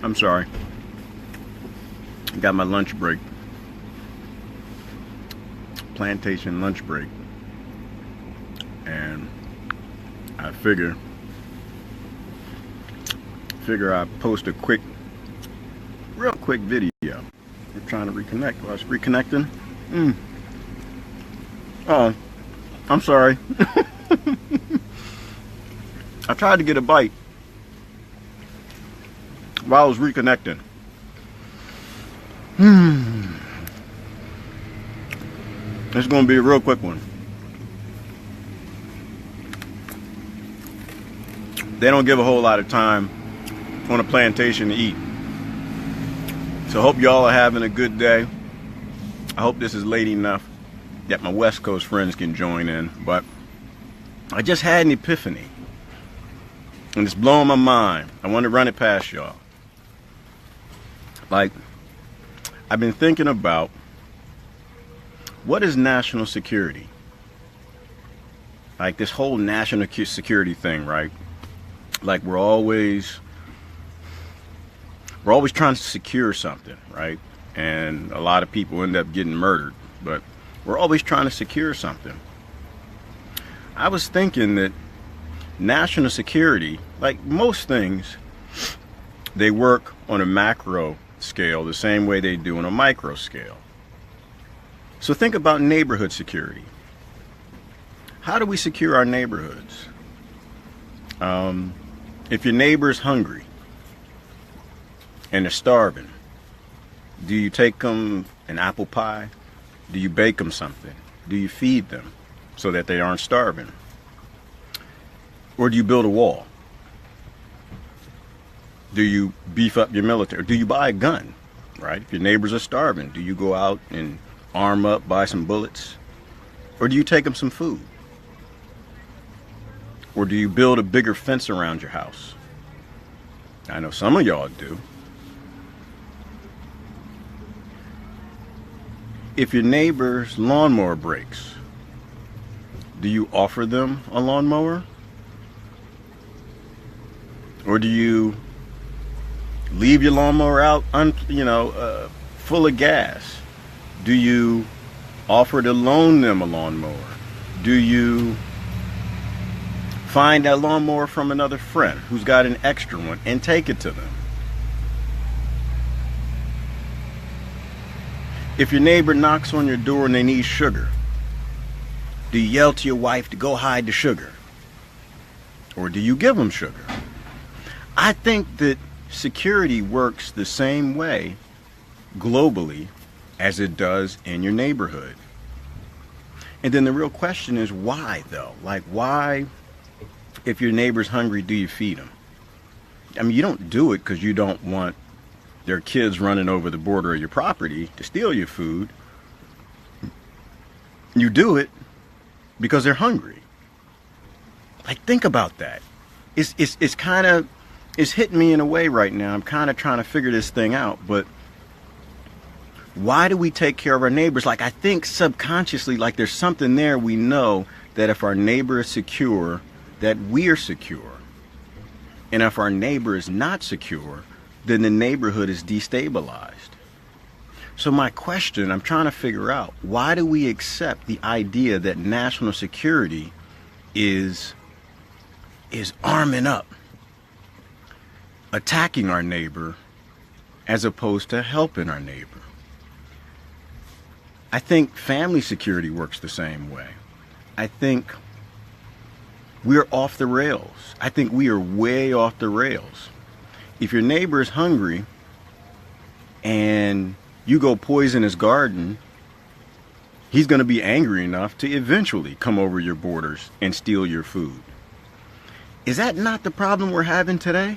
I'm sorry. Got my lunch break. Plantation lunch break. And I figure I'd post a real quick video. We're trying to reconnect. While I was reconnecting. Oh, I'm sorry. I tried to get a bite while I was reconnecting. It's going to be a real quick one. They don't give a whole lot of time on a plantation to eat. So I hope y'all are having a good day. I hope this is late enough that my West Coast friends can join in. But I just had an epiphany. And it's blowing my mind. I want to run it past y'all. Like, I've been thinking about, what is national security? Like this whole national security thing, right? Like we're always trying to secure something, right? And a lot of people end up getting murdered, but we're always trying to secure something. I was thinking that national security, like most things, they work on a macro scale the same way they do on a micro scale. So think about neighborhood security. How do we secure our neighborhoods? If your neighbor's hungry and they're starving, do you take them an apple pie? Do you bake them something? Do you feed them so that they aren't starving? Or do you build a wall? Do you beef up your military? Do you buy a gun, right? If your neighbors are starving, do you go out and arm up, buy some bullets? Or do you take them some food? Or do you build a bigger fence around your house? I know some of y'all do. If your neighbor's lawnmower breaks, do you offer them a lawnmower? Or do you leave your lawnmower out, full of gas? Do you offer to loan them a lawnmower? Do you find that lawnmower from another friend who's got an extra one and take it to them? If your neighbor knocks on your door and they need sugar, do you yell to your wife to go hide the sugar? Or do you give them sugar? I think that security works the same way globally as it does in your neighborhood. And then the real question is why, though? Like, why, if your neighbor's hungry, do you feed them? I mean, you don't do it because you don't want their kids running over the border of your property to steal your food. You do it because they're hungry. Like, think about that. It's hitting me in a way right now. I'm kind of trying to figure this thing out, but why do we take care of our neighbors? Like, I think subconsciously, like there's something there. We know that if our neighbor is secure, that we're secure. And if our neighbor is not secure, then the neighborhood is destabilized. So my question, I'm trying to figure out, why do we accept the idea that national security is arming up, attacking our neighbor, as opposed to helping our neighbor? I think family security works the same way. I think we're off the rails. I think we are way off the rails. If your neighbor is hungry and you go poison his garden, he's going to be angry enough to eventually come over your borders and steal your food. Is that not the problem we're having today?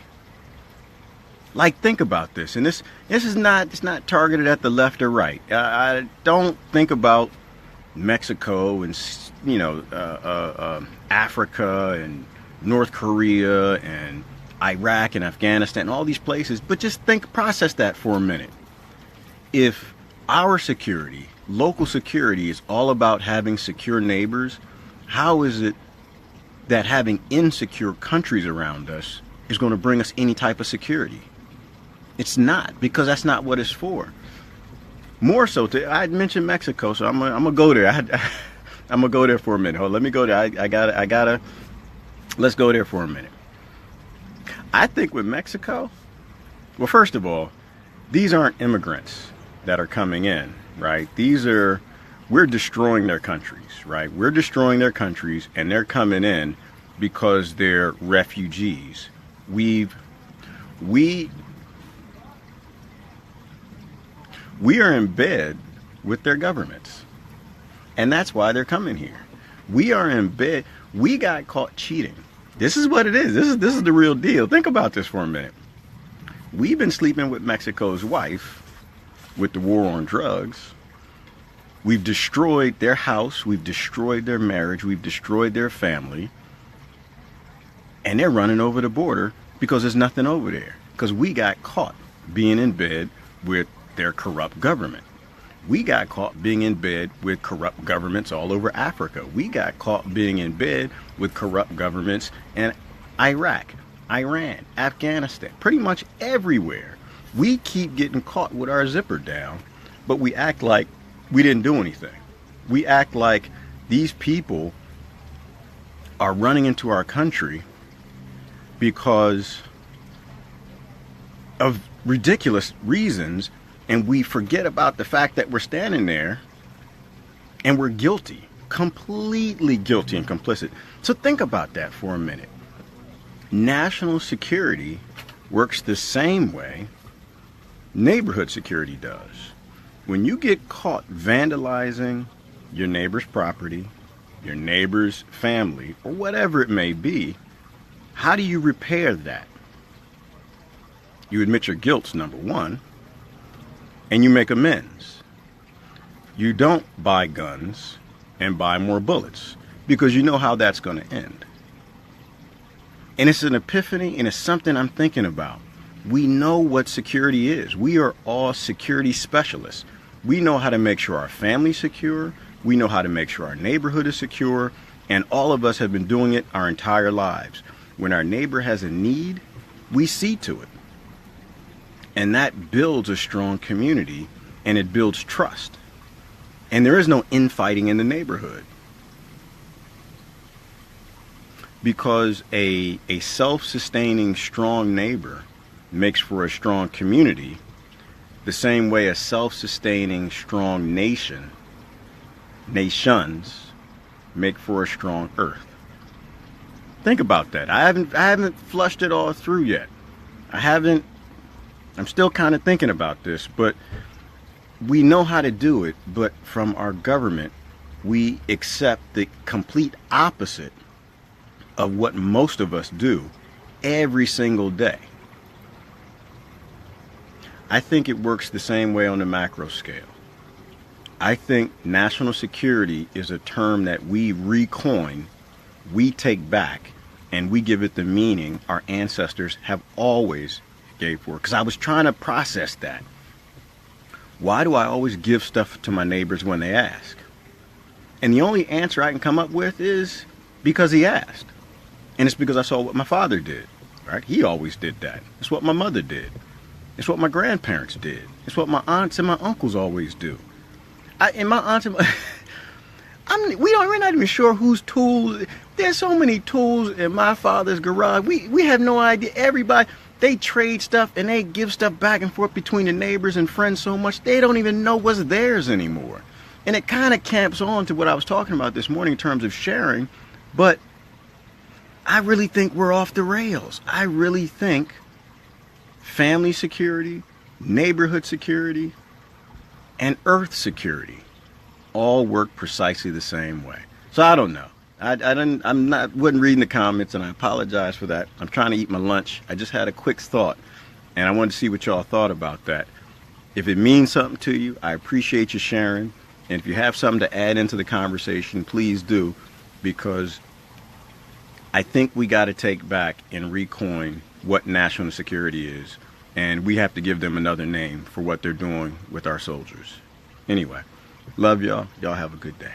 Like, think about this. And this is not, it's not targeted at the left or right. I don't think about Mexico and, Africa and North Korea and Iraq and Afghanistan and all these places, but just process that for a minute. If our security, local security, is all about having secure neighbors, how is it that having insecure countries around us is going to bring us any type of security. It's not, because that's not what it's for. More so, I mentioned Mexico, so I'm gonna go there. I'm gonna go there for a minute. Hold, let me go there. I gotta. Let's go there for a minute. I think with Mexico, well, first of all, these aren't immigrants that are coming in, right? We're destroying their countries, right? We're destroying their countries, and they're coming in because they're refugees. We are in bed with their governments, and that's why they're coming here. We are in bed. We got caught cheating. This is what it is. This is the real deal. Think about this for a minute. We've been sleeping with Mexico's wife with the war on drugs. We've destroyed their house. We've destroyed their marriage. We've destroyed their family. And they're running over the border because there's nothing over there. Because we got caught being in bed with their corrupt government. We got caught being in bed with corrupt governments all over Africa. We got caught being in bed with corrupt governments in Iraq, Iran, Afghanistan, pretty much everywhere. We keep getting caught with our zipper down, but we act like we didn't do anything. We act like these people are running into our country because of ridiculous reasons, and we forget about the fact that we're standing there and we're guilty, completely guilty and complicit. So think about that for a minute. National security works the same way neighborhood security does. When you get caught vandalizing your neighbor's property, your neighbor's family, or whatever it may be, how do you repair that? You admit your guilt, number one, and you make amends. You don't buy guns and buy more bullets, because you know how that's going to end. And it's an epiphany, and it's something I'm thinking about. We know what security is. We are all security specialists. We know how to make sure our family's secure. We know how to make sure our neighborhood is secure. And all of us have been doing it our entire lives. When our neighbor has a need, we see to it. And that builds a strong community, and it builds trust. And there is no infighting in the neighborhood. Because a self-sustaining, strong neighbor makes for a strong community, the same way a self-sustaining, strong nations make for a strong earth. Think about that. I haven't flushed it all through yet. I'm still kind of thinking about this, but we know how to do it, but from our government, we accept the complete opposite of what most of us do every single day. I think it works the same way on the macro scale. I think national security is a term that we recoin, we take back, and we give it the meaning our ancestors have always gave for it. Because I was trying to process that. Why do I always give stuff to my neighbors when they ask? And the only answer I can come up with is because he asked. And it's because I saw what my father did. Right? He always did that. It's what my mother did. It's what my grandparents did. It's what my aunts and my uncles always do. And my aunts and we're not even sure whose tools. There's so many tools in my father's garage. We have no idea. Everybody, they trade stuff and they give stuff back and forth between the neighbors and friends so much they don't even know what's theirs anymore. And it kind of camps on to what I was talking about this morning in terms of sharing. But I really think we're off the rails. I really think family security, neighborhood security, and earth security all work precisely the same way. So I don't know. Wasn't reading the comments, and I apologize for that. I'm trying to eat my lunch. I just had a quick thought, and I wanted to see what y'all thought about that. If it means something to you, I appreciate you sharing. And if you have something to add into the conversation, please do, because I think we got to take back and recoin what national security is, and we have to give them another name for what they're doing with our soldiers. Anyway, love y'all. Y'all have a good day.